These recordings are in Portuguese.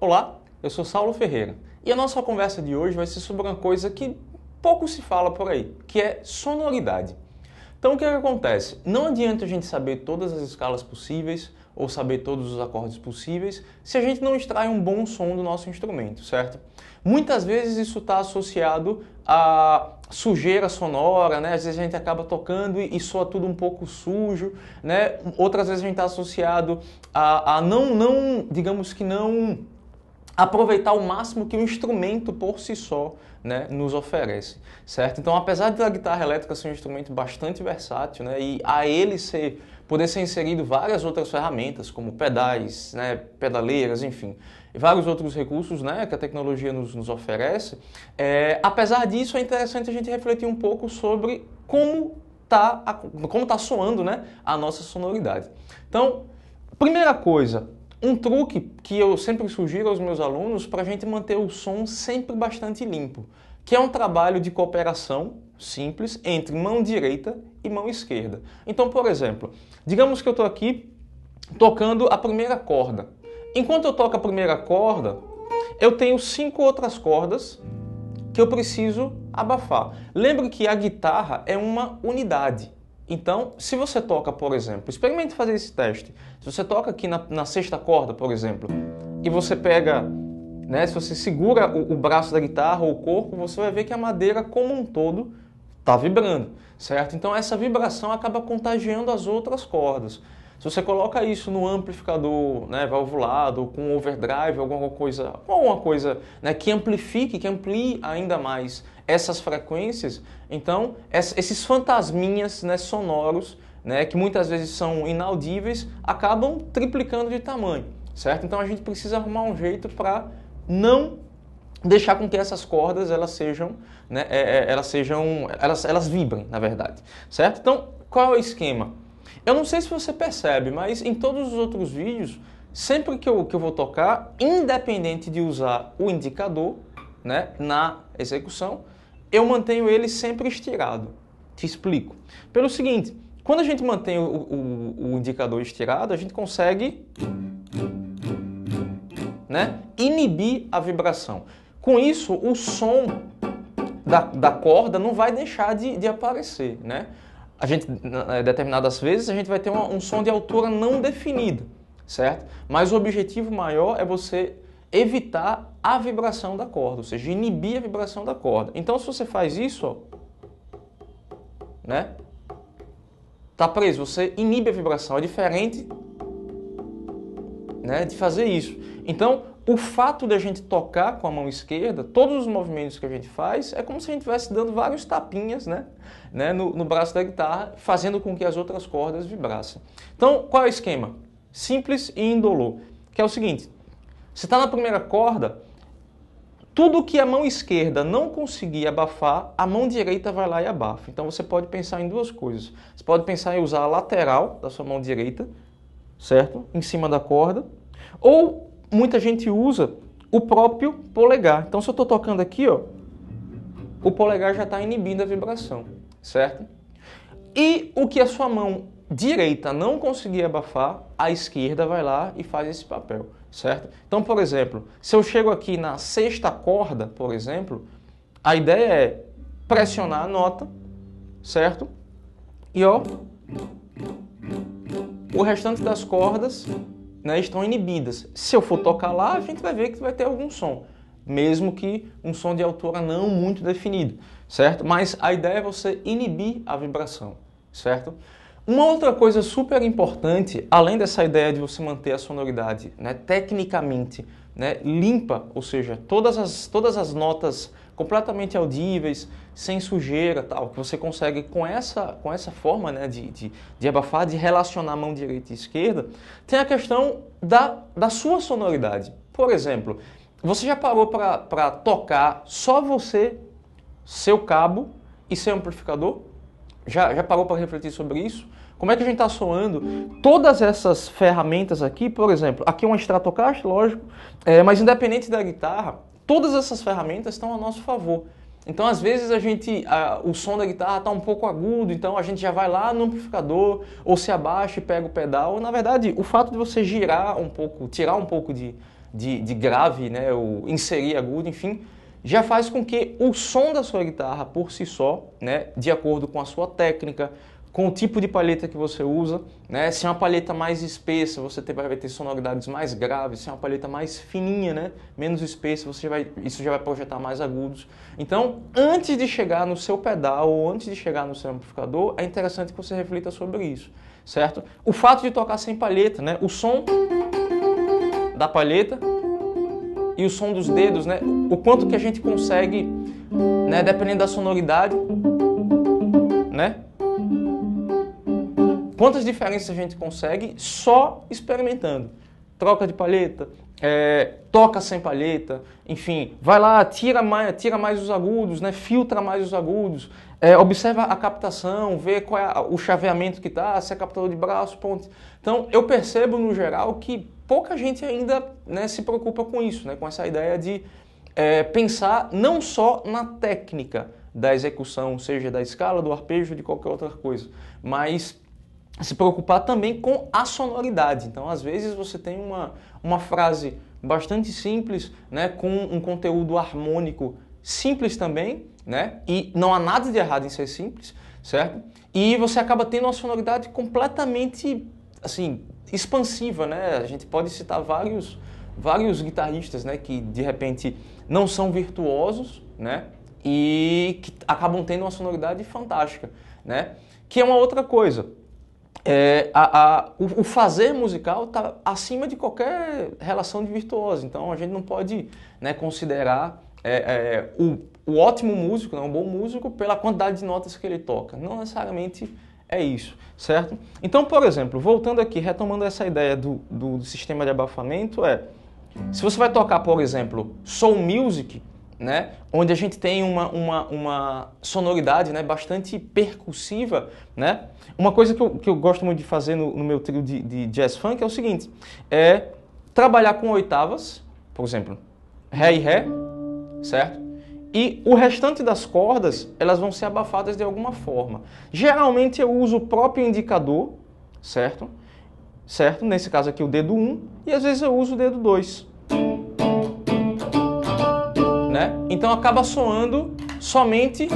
Olá, eu sou Saulo Ferreira e a nossa conversa de hoje vai ser sobre uma coisa que pouco se fala por aí, que é sonoridade. Então o que acontece? Não adianta a gente saber todas as escalas possíveis ou saber todos os acordes possíveis se a gente não extrai um bom som do nosso instrumento, certo? Muitas vezes isso está associado a sujeira sonora, né? Às vezes a gente acaba tocando e soa tudo um pouco sujo, né? Outras vezes a gente está associado a digamos que não aproveitar o máximo que o instrumento por si só, né, nos oferece, certo? Então, apesar da guitarra elétrica ser um instrumento bastante versátil, né, e a ele poder ser inserido várias outras ferramentas, como pedais, né, pedaleiras, enfim, e vários outros recursos, né, que a tecnologia nos oferece, apesar disso, é interessante a gente refletir um pouco sobre como tá soando, né, a nossa sonoridade. Então, primeira coisa, um truque que eu sempre sugiro aos meus alunos para a gente manter o som sempre bastante limpo, que é um trabalho de cooperação simples entre mão direita e mão esquerda. Então, por exemplo, digamos que eu estou aqui tocando a primeira corda. Enquanto eu toco a primeira corda, eu tenho 5 outras cordas que eu preciso abafar. Lembre que a guitarra é uma unidade. Então, se você toca, por exemplo, experimente fazer esse teste. Se você toca aqui na sexta corda, por exemplo, e você pega, né, se você segura o braço da guitarra ou o corpo, você vai ver que a madeira como um todo está vibrando, certo? Então, essa vibração acaba contagiando as outras cordas. Se você coloca isso no amplificador, né, valvulado, ou com overdrive, alguma coisa, né, que amplifique, que amplie ainda mais essas frequências, então esses fantasminhas, né, sonoros, né, que muitas vezes são inaudíveis, acabam triplicando de tamanho, certo? Então a gente precisa arrumar um jeito para não deixar com que essas cordas elas vibrem, na verdade, certo? Então, qual é o esquema? Eu não sei se você percebe, mas em todos os outros vídeos, sempre que eu vou tocar, independente de usar o indicador, né, na execução, eu mantenho ele sempre estirado. Te explico. Pelo seguinte, quando a gente mantém o indicador estirado, a gente consegue, né, inibir a vibração. Com isso, o som da corda não vai deixar de aparecer, né? A gente, determinadas vezes, a gente vai ter um som de altura não definida, certo? Mas o objetivo maior é você evitar a vibração da corda, ou seja, inibir a vibração da corda. Então, se você faz isso, ó, né? Tá preso, você inibe a vibração. É diferente, né, de fazer isso. Então, o fato de a gente tocar com a mão esquerda, todos os movimentos que a gente faz, é como se a gente estivesse dando vários tapinhas, né, no braço da guitarra, fazendo com que as outras cordas vibrassem. Então, qual é o esquema? Simples e indolor, que é o seguinte: você está na primeira corda, tudo que a mão esquerda não conseguir abafar, a mão direita vai lá e abafa. Então você pode pensar em duas coisas. Você pode pensar em usar a lateral da sua mão direita, certo? Em cima da corda. Ou muita gente usa o próprio polegar. Então se eu estou tocando aqui, ó, o polegar já está inibindo a vibração, certo? E o que a sua mão direita não conseguir abafar, a esquerda vai lá e faz esse papel, certo? Então, por exemplo, se eu chego aqui na sexta corda, por exemplo, a ideia é pressionar a nota, certo? E ó, o restante das cordas, né, estão inibidas. Se eu for tocar lá, a gente vai ver que vai ter algum som, mesmo que um som de altura não muito definido, certo? Mas a ideia é você inibir a vibração, certo? Uma outra coisa super importante, além dessa ideia de você manter a sonoridade, né, tecnicamente, né, limpa, ou seja, todas as notas completamente audíveis, sem sujeira, tal, que você consegue com essa forma, né, de abafar, de relacionar a mão direita e esquerda, tem a questão da sua sonoridade. Por exemplo, você já parou para tocar só você, seu cabo e seu amplificador? Já parou para refletir sobre isso? Como é que a gente está soando? Todas essas ferramentas aqui, por exemplo, aqui é uma Stratocaster, lógico, mas independente da guitarra, todas essas ferramentas estão a nosso favor. Então, às vezes, o som da guitarra está um pouco agudo, então a gente já vai lá no amplificador, ou se abaixa e pega o pedal. Na verdade, o fato de você girar um pouco, tirar um pouco de de grave, né, ou inserir agudo, enfim, já faz com que o som da sua guitarra por si só, né, de acordo com a sua técnica, com o tipo de palheta que você usa, né, se é uma palheta mais espessa, você vai ter sonoridades mais graves, se é uma palheta mais fininha, né, menos espessa, isso já vai projetar mais agudos. Então, antes de chegar no seu pedal ou antes de chegar no seu amplificador, é interessante que você reflita sobre isso, certo? O fato de tocar sem palheta, né, o som da palheta e o som dos dedos, né, o quanto que a gente consegue, né, dependendo da sonoridade, né, quantas diferenças a gente consegue só experimentando. Troca de palheta, toca sem palheta, enfim, vai lá, tira mais os agudos, né, filtra mais os agudos, observa a captação, vê qual é o chaveamento que está, se é captador de braço, ponte. Então, eu percebo no geral que pouca gente ainda, né, se preocupa com isso, né, com essa ideia de pensar não só na técnica da execução, seja da escala, do arpejo, de qualquer outra coisa, mas se preocupar também com a sonoridade. Então, às vezes, você tem uma frase bastante simples, né, com um conteúdo harmônico simples também, né, e não há nada de errado em ser simples, certo? E você acaba tendo uma sonoridade completamente, assim, expansiva, né? A gente pode citar vários guitarristas, né, que de repente não são virtuosos, né, e que acabam tendo uma sonoridade fantástica, né? Que é uma outra coisa. O fazer musical está acima de qualquer relação de virtuoso. Então a gente não pode, né, considerar o ótimo músico, né, um bom músico, pela quantidade de notas que ele toca. Não necessariamente é isso, certo? Então, por exemplo, voltando aqui, retomando essa ideia do sistema de abafamento, se você vai tocar, por exemplo, soul music, né, onde a gente tem uma sonoridade, né, bastante percussiva, né? Uma coisa que eu gosto muito de fazer no meu trio de jazz funk é o seguinte, trabalhar com oitavas, por exemplo, Ré e Ré, certo? E o restante das cordas, elas vão ser abafadas de alguma forma. Geralmente eu uso o próprio indicador, certo? Nesse caso aqui o dedo 1, e às vezes eu uso o dedo 2. Né? Então acaba soando somente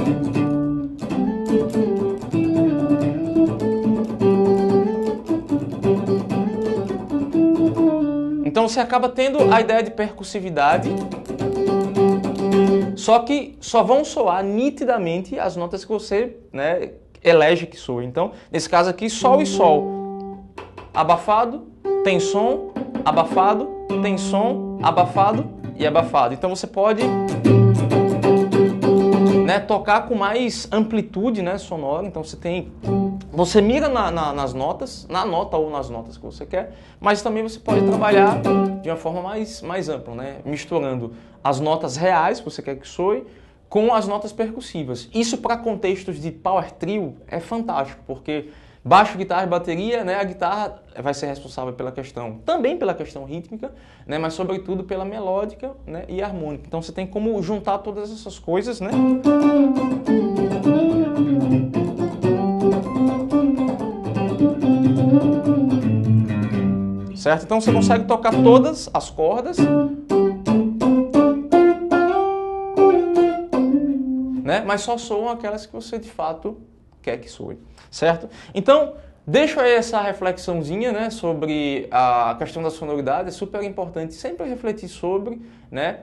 então você acaba tendo a ideia de percussividade, só que só vão soar nitidamente as notas que você, né, elege que soem. Então, nesse caso aqui, sol e sol, abafado, tem som, abafado, tem som, abafado e abafado. Então você pode, né, tocar com mais amplitude, né, sonora. Então você mira nas notas, na nota ou nas notas que você quer, mas também você pode trabalhar de uma forma mais ampla, né, misturando as notas reais que você quer que soe com as notas percussivas. Isso para contextos de power trio é fantástico, porque baixo, guitarra e bateria, né, a guitarra vai ser responsável também pela questão rítmica, né, mas sobretudo pela melódica, né, e harmônica. Então você tem como juntar todas essas coisas, né? Certo? Então você consegue tocar todas as cordas, né, mas só soam aquelas que você de fato quer que soe, certo? Então, deixo aí essa reflexãozinha, né, sobre a questão da sonoridade. É super importante sempre refletir sobre, né?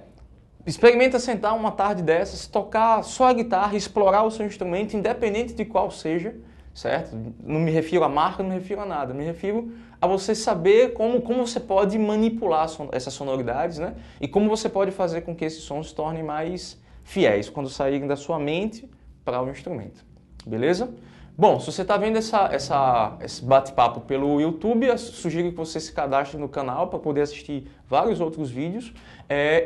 Experimenta sentar uma tarde dessas, tocar só a guitarra, explorar o seu instrumento, independente de qual seja, certo? Não me refiro a marca, não me refiro a nada, me refiro a você saber como você pode manipular essas sonoridades, né? E como você pode fazer com que esses sons se tornem mais fiéis quando saírem da sua mente para o instrumento. Beleza? Bom, se você está vendo esse bate-papo pelo YouTube, eu sugiro que você se cadastre no canal para poder assistir vários outros vídeos.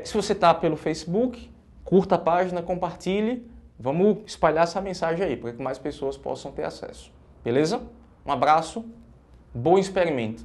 Se você está pelo Facebook, curta a página, compartilhe. Vamos espalhar essa mensagem aí, para que mais pessoas possam ter acesso. Beleza? Um abraço, bom experimento.